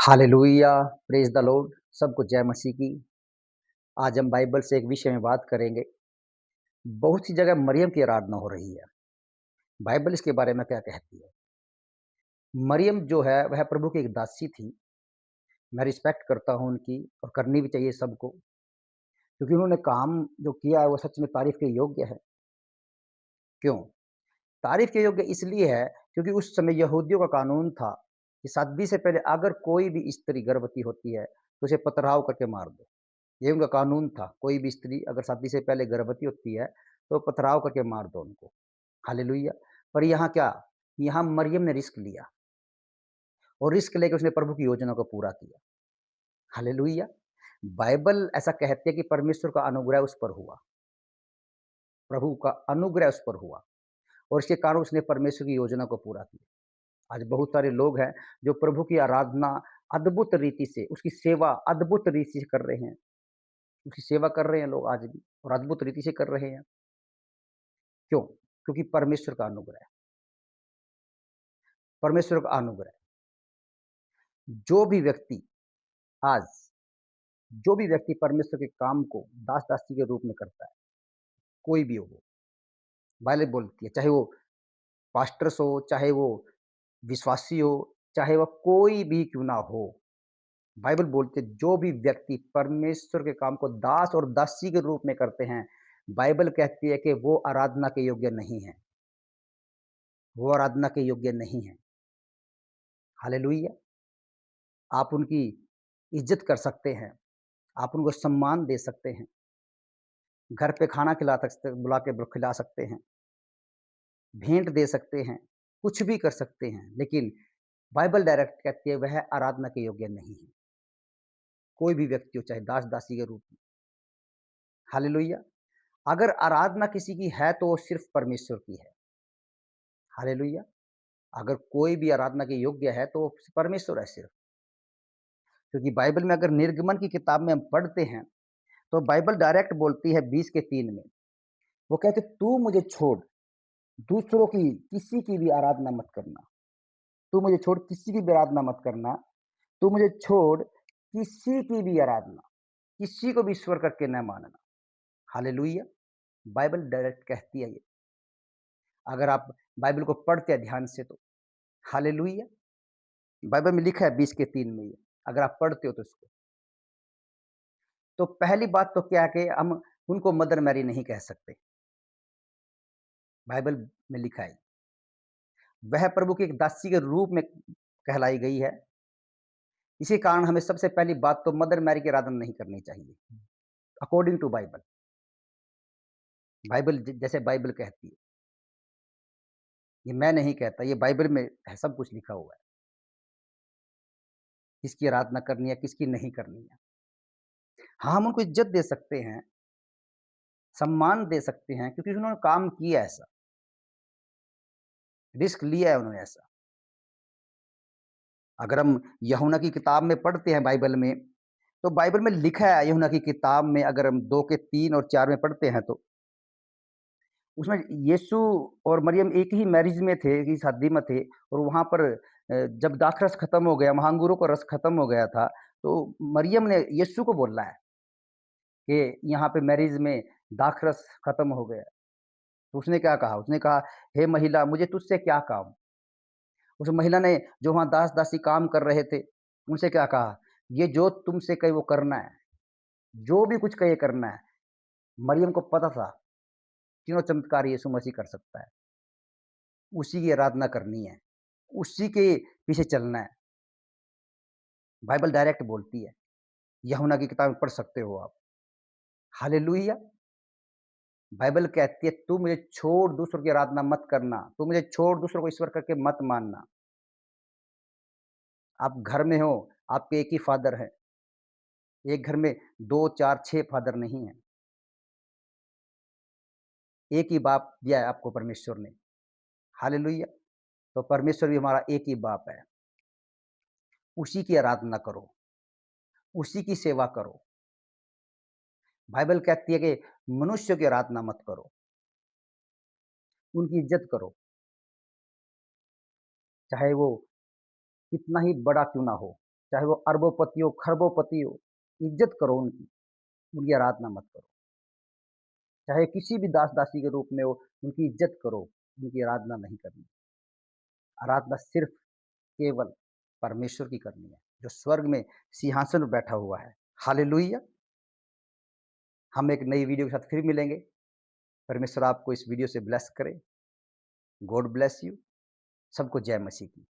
Hallelujah, praise the Lord, सबको जय मसीह की। आज हम बाइबल से एक विषय में बात करेंगे। बहुत सी जगह मरियम की आराधना हो रही है। बाइबल इसके बारे में क्या कहती है? मरियम जो है वह प्रभु की एक दासी थी। मैं रिस्पेक्ट करता हूँ उनकी और करनी भी चाहिए सबको, क्योंकि उन्होंने काम जो किया है वो सच में तारीफ़ के योग्य है। क्यों? तारीफ़ के योग्य इसलिए है क्योंकि उस समय यहूदियों का कानून था कि शादी से पहले अगर कोई भी स्त्री गर्भवती होती है, तो उसे पथराव करके मार दो। ये उनका कानून था, कोई भी स्त्री अगर शादी से पहले गर्भवती होती है, तो पथराव करके मार दो उनको। हालेलुया! पर यहाँ क्या? यहाँ मरियम ने रिस्क लिया और रिस्क लेके उसने प्रभु की योजना को पूरा किया। हालेलुया! बाइबल ऐसा कहती है कि परमेश्वर का अनुग्रह उस पर हुआ, प्रभु का अनुग्रह उस पर हुआ और इसके कारण उसने परमेश्वर की योजना को पूरा किया। आज बहुत सारे लोग हैं, जो प्रभु की आराधना अद्भुत रीति से, उसकी सेवा अद्भुत रीति से कर रहे हैं। उसकी सेवा कर रहे हैं लोग आज भी और अद्भुत रीति से कर रहे हैं। क्यों? क्योंकि परमेश्वर का अनुग्रह है, परमेश्वर का अनुग्रह है। जो भी व्यक्ति आज जो भी व्यक्ति परमेश्वर के काम को दास-दासी के रूप में करता है, कोई भी हो वो, बाइबल बोलती है, चाहे वो पास्टर्स हो, चाहे वो विश्वासी हो, चाहे वह कोई भी क्यों ना हो, बाइबल बोलती है जो भी व्यक्ति परमेश्वर के काम को दास और दासी के रूप में करते हैं, बाइबल कहती है कि वो आराधना के योग्य नहीं है, वो आराधना के योग्य नहीं है। हालेलुया! आप उनकी इज़्ज़त कर सकते हैं, आप उनको सम्मान दे सकते हैं, घर पे खाना खिला सकते बुला के खिला सकते हैं, भेंट दे सकते हैं, कुछ भी कर सकते हैं, लेकिन बाइबल डायरेक्ट कहती है वह आराधना के योग्य नहीं है। कोई भी व्यक्ति हो चाहे दास-दासी के रूप में। हालेलुया! अगर आराधना किसी की है तो वो सिर्फ़ परमेश्वर की है। हालेलुया! अगर कोई भी आराधना के योग्य है तो वो परमेश्वर है सिर्फ़। क्योंकि बाइबल में अगर निर्गमन की किताब में हम पढ़ते हैं, तो बाइबल डायरेक्ट बोलती है 20 के 3 में। वो कहते तू मुझे छोड़, दूसरों की किसी की भी आराधना मत करना। तू मुझे छोड़ किसी की भी आराधना मत करना। तू मुझे छोड़ किसी की भी आराधना, किसी को भी ईश्वर करके न मानना। हालेलुया! बाइबल डायरेक्ट कहती है ये। अगर आप बाइबल को पढ़ते हैं ध्यान से तो। हालेलुया! बाइबल में लिखा है 20 के 3 में ये, अगर आप पढ़ते हो तो इसको। तो पहली बात तो क्या है कि हम उनको मदर मैरी नहीं कह सकते, बाइबल में लिखा है। वह प्रभु की एक दासी के रूप में कहलाई गई है। इसी कारण हमें सबसे पहली बात तो मदर मैरी की आराधना नहीं करनी चाहिए, अकॉर्डिंग टू बाइबल। बाइबल ज जैसे बाइबल कहती है, ये मैं नहीं कहता, ये बाइबल में है, सब कुछ लिखा हुआ है। किसकी आराधना करनी है, किसकी नहीं करनी है। हाँ, हम उनको इज़्ज़त दे सकते हैं, सम्मान दे सकते हैं क्योंकि उन्होंने काम किया ऐसा, रिस्क लिया है उन्होंने ऐसा। अगर हम यूहन्ना की किताब में पढ़ते हैं बाइबल में, तो बाइबल में लिखा है यूहन्ना की किताब में अगर हम 2 के 3 और 4 में पढ़ते हैं तो, उसमें यीशु और मरियम एक ही मैरिज में थे, एक ही शादी में थे और वहाँ पर जब दाखरस खत्म हो गया, वहाँ अंगूरों का रस खत्म हो गया था, तो मरियम ने यीशु को बोला है कि यहाँ पे मैरिज में दाखरस खत्म हो गया। तो उसने क्या कहा? उसने कहा, "हे महिला, मुझे तुझसे क्या काम?" उस महिला ने जो वहाँ दास-दासी काम कर रहे थे, उनसे क्या कहा? "ये जो तुमसे कहे वो करना है, जो भी कुछ कहे करना है।" मरियम को पता था, तीनों चमत्कार यीशु मसीह कर सकता है। उसी की आराधना करनी है, उसी के पीछे चलना है। बाइबल डायरेक्ट बोलती है, यूहन्ना की किताब में पढ़ सकते हो आप। हालेलुया! बाइबल कहती है, "तू मुझे छोड़ दूसरों की आराधना मत करना, तू मुझे छोड़ दूसरों को ईश्वर करके मत मानना।" आप घर में हो, आपके एक ही फादर हैं, एक घर में 2, 4, 6 फादर नहीं हैं। एक ही बाप दिया है आपको परमेश्वर ने। हालेलुया! तो परमेश्वर भी हमारा एक ही बाप है। उसी की आराधना करो, उसी की सेवा करो। बाइबल कहती है कि मनुष्य की आराधना मत करो, उनकी इज़्ज़त करो, चाहे वो कितना ही बड़ा क्यों ना हो। चाहे वो अरबोपति हो, खरबोपति हो, इज़्ज़त करो उनकी, उनकी आराधना मत करो। चाहे किसी भी दास-दासी के रूप में हो, उनकी इज़्ज़त करो, उनकी आराधना नहीं करनी। आराधना सिर्फ़ केवल परमेश्वर की करनी है, जो स्वर्ग में सिंहासन पर बैठा हुआ है। हालेलुया! हम एक नई वीडियो के साथ फिर मिलेंगे। परमेश्वर आपको इस वीडियो से ब्लेस करे। God bless you. सबको जय मसीह की।